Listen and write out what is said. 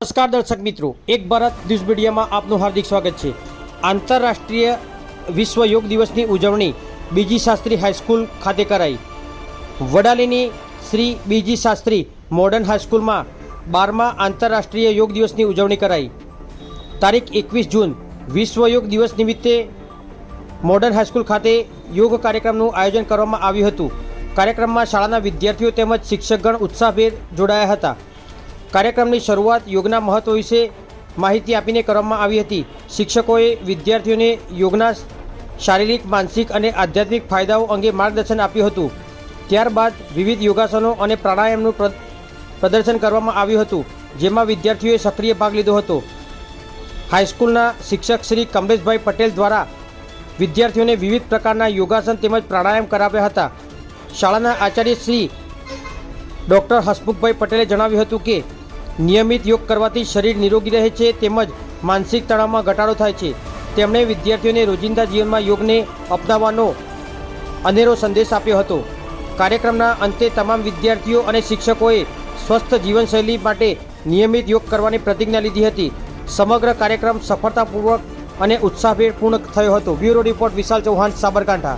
નમસ્કાર દર્શક મિત્રો, એક ભારત ન્યૂઝ મીડિયામાં આપનું હાર્દિક સ્વાગત છે। આંતરરાષ્ટ્રીય વિશ્વ યોગ દિવસની ઉજવણી બીજી શાસ્ત્રી હાઈસ્કૂલ ખાતે કરાઈ। વડાલીની શ્રી બીજી શાસ્ત્રી મોડર્ન હાઈસ્કૂલમાં 12મા આંતરરાષ્ટ્રીય યોગ દિવસની ઉજવણી કરાઈ। તારીખ 21 જૂન વિશ્વ યોગ દિવસ નિમિત્તે મોડર્ન હાઈસ્કૂલ ખાતે યોગ કાર્યક્રમનું આયોજન કરવામાં આવ્યું હતું। કાર્યક્રમમાં શાળાના વિદ્યાર્થીઓ તેમજ શિક્ષકગણ ઉત્સાહભેર જોડાયા હતા। કાર્યક્રમની શરૂઆત યોગના મહત્વ વિશે માહિતી આપીને કરવામાં આવી હતી। શિક્ષકોએ વિદ્યાર્થીઓને યોગના શારીરિક, માનસિક અને આધ્યાત્મિક ફાયદાઓ અંગે માર્ગદર્શન આપ્યું હતું। ત્યારબાદ વિવિધ યોગાસનો અને પ્રાણાયામનું પ્રદર્શન કરવામાં આવ્યું હતું, જેમાં વિદ્યાર્થીઓએ સક્રિય ભાગ લીધો હતો। હાઈસ્કૂલના શિક્ષક શ્રી કમલેશભાઈ પટેલ દ્વારા વિદ્યાર્થીઓને વિવિધ પ્રકારના યોગાસન તેમજ પ્રાણાયામ કરાવ્યા હતા। શાળાના આચાર્ય શ્રી ડૉક્ટર હસમુખભાઈ પટેલે જણાવ્યું હતું કે નિયમિત યોગ કરવાથી શરીર નિરોગી રહે છે તેમજ માનસિક તણાવમાં ઘટાડો થાય છે। તેમણે વિદ્યાર્થીઓને રોજિંદા જીવનમાં યોગને અપનાવવાનો અનેરો સંદેશ આપ્યો હતો। કાર્યક્રમના અંતે તમામ વિદ્યાર્થીઓ અને શિક્ષકોએ સ્વસ્થ જીવનશૈલી માટે નિયમિત યોગ કરવાની પ્રતિજ્ઞા લીધી હતી। સમગ્ર કાર્યક્રમ સફળતાપૂર્વક અને ઉત્સાહભેર પૂર્ણ થયો હતો। બ્યુરો રિપોર્ટ વિશાલ ચૌહાણ, સાબરકાંઠા।